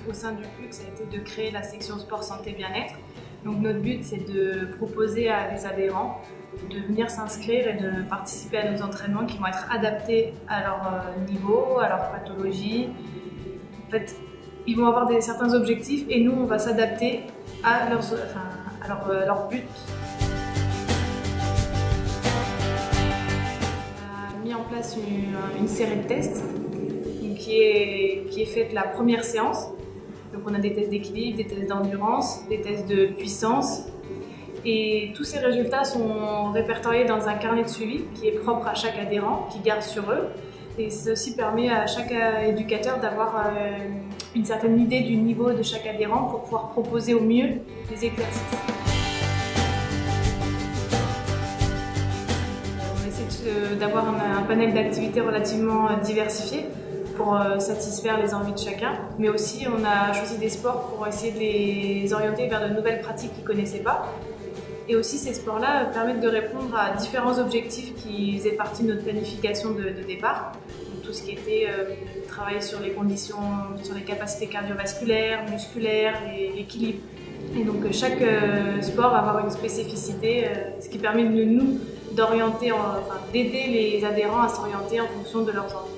au sein du PUC, ça a été de créer la section sport santé bien-être. Donc notre but, c'est de proposer à des adhérents de venir s'inscrire et de participer à nos entraînements qui vont être adaptés à leur niveau, à leur pathologie. En fait, ils vont avoir certains objectifs et nous, on va s'adapter à leur but. On a mis en place une série de tests qui est faite la première séance. Donc on a des tests d'équilibre, des tests d'endurance, des tests de puissance. Et tous ces résultats sont répertoriés dans un carnet de suivi qui est propre à chaque adhérent, qui garde sur eux. Et ceci permet à chaque éducateur d'avoir une certaine idée du niveau de chaque adhérent pour pouvoir proposer au mieux les exercices. On essaie d'avoir un panel d'activités relativement diversifié pour satisfaire les envies de chacun. Mais aussi, on a choisi des sports pour essayer de les orienter vers de nouvelles pratiques qu'ils ne connaissaient pas. Et aussi, ces sports-là permettent de répondre à différents objectifs qui faisaient partie de notre planification de départ. Donc, tout ce qui était travailler sur les conditions, sur les capacités cardiovasculaires, musculaires et l'équilibre. Et donc, chaque sport va avoir une spécificité, ce qui permet de nous d'orienter, d'aider les adhérents à s'orienter en fonction de leurs envies.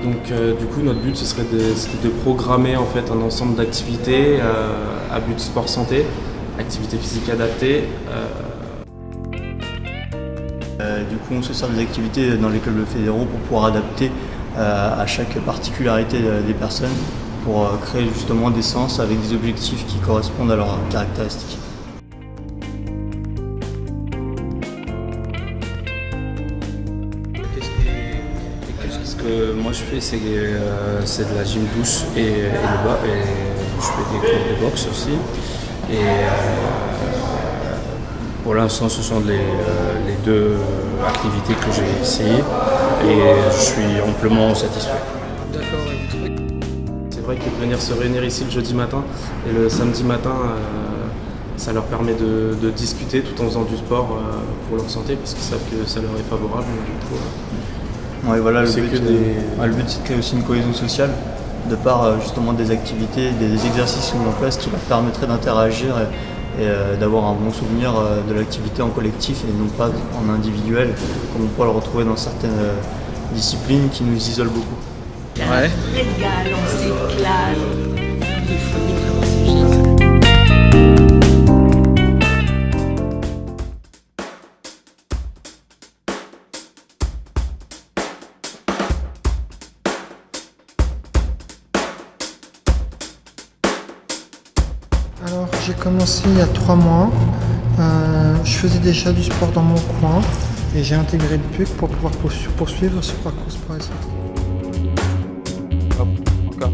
Donc du coup notre but ce serait de programmer en fait un ensemble d'activités à but sport santé, activités physiques adaptées. Du coup on se sert des activités dans les clubs fédéraux pour pouvoir adapter à chaque particularité des personnes pour créer justement des séances avec des objectifs qui correspondent à leurs caractéristiques. Ce que moi je fais c'est de la gym douce et je fais des cours de boxe aussi. Et pour l'instant ce sont les deux activités que j'ai essayées et je suis amplement satisfait. D'accord. C'est vrai que venir se réunir ici le jeudi matin et le samedi matin, ça leur permet de discuter tout en faisant du sport pour leur santé parce qu'ils savent que ça leur est favorable. Du coup, Ouais, voilà, le but c'est de créer aussi une cohésion sociale de par justement des activités, des exercices mis en place qui leur permettraient d'interagir et d'avoir un bon souvenir de l'activité en collectif et non pas en individuel comme on pourrait le retrouver dans certaines disciplines qui nous isolent beaucoup. Ouais. Régal, on s'éclate. Alors j'ai commencé il y a 3 mois, je faisais déjà du sport dans mon coin et j'ai intégré le PUC pour pouvoir poursuivre ce parcours sport et santé. Hop, encore.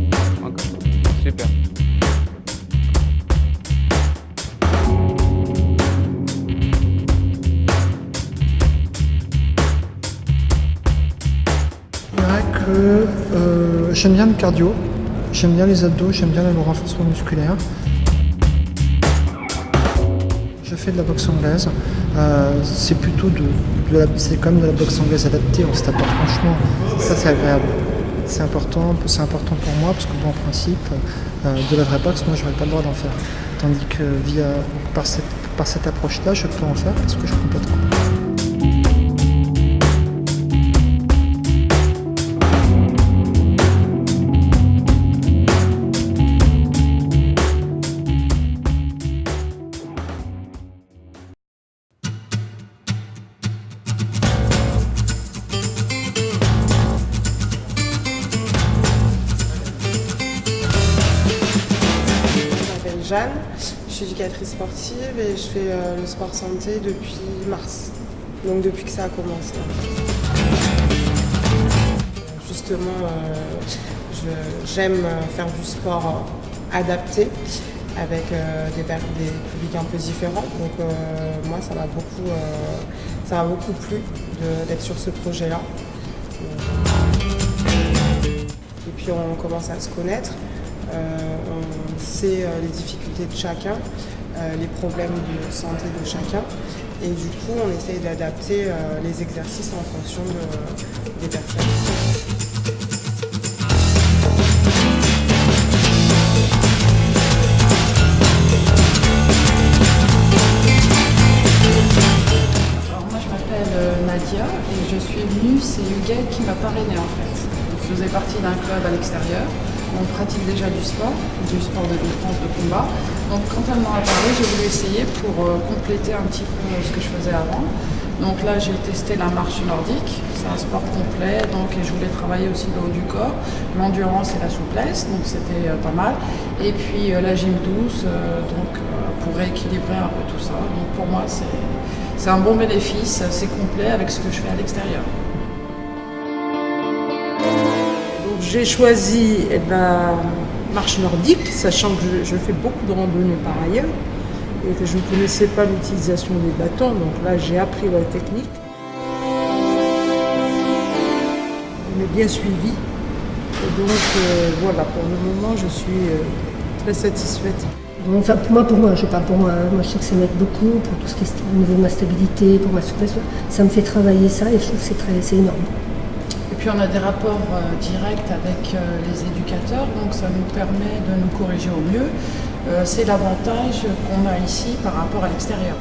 Super. Je dirais que j'aime bien le cardio, j'aime bien les abdos, j'aime bien le renforcement musculaire. Je fais de la boxe anglaise, c'est plutôt c'est quand même de la boxe anglaise adaptée, on se tape pas franchement, ça c'est agréable. C'est important pour moi parce que bon, en principe, de la vraie boxe, moi j'aurais pas le droit d'en faire. Tandis que par cette approche-là, je peux en faire parce que je complète quoi. Jeanne, je suis éducatrice sportive et je fais le sport santé depuis mars, donc depuis que ça a commencé. Je Justement, j'aime faire du sport adapté avec des publics un peu différents. Donc moi, ça m'a beaucoup plu d'être sur ce projet-là. Et puis on commence à se connaître, on sait les difficultés de chacun, les problèmes de santé de chacun. Et du coup, on essaye d'adapter les exercices en fonction des personnes. Nadia et je suis venue, c'est Huguet qui m'a parrainée en fait. Je faisais partie d'un club à l'extérieur, on pratique déjà du sport de défense, de combat. Donc quand elle m'en a parlé, j'ai voulu essayer pour compléter un petit peu ce que je faisais avant. Donc là j'ai testé la marche nordique, c'est un sport complet, donc et je voulais travailler aussi le haut du corps, l'endurance et la souplesse, donc c'était pas mal. Et puis la gym douce, pour rééquilibrer un peu tout ça. Donc pour moi c'est un bon bénéfice, c'est complet avec ce que je fais à l'extérieur. J'ai choisi la marche nordique, sachant que je fais beaucoup de randonnées par ailleurs et que je ne connaissais pas l'utilisation des bâtons, donc là j'ai appris la technique. On est bien suivi et donc voilà, pour le moment je suis très satisfaite. Enfin, pour moi, je parle pour moi. Moi, je sais que ça m'aide beaucoup pour tout ce qui est au niveau de ma stabilité, pour ma souplesse. Ça me fait travailler ça et je trouve que c'est énorme. Et puis on a des rapports directs avec les éducateurs, donc ça nous permet de nous corriger au mieux. C'est l'avantage qu'on a ici par rapport à l'extérieur.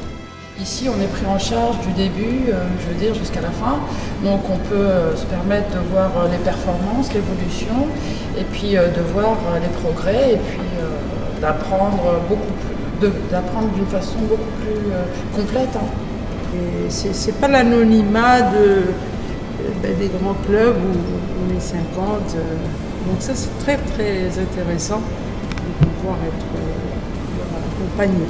Ici, on est pris en charge du début, je veux dire, jusqu'à la fin. Donc on peut se permettre de voir les performances, l'évolution, et puis de voir les progrès, et puis d'apprendre d'une façon beaucoup plus complète. Et c'est pas l'anonymat des grands clubs où on est 50. Donc ça c'est très très intéressant de pouvoir être accompagné.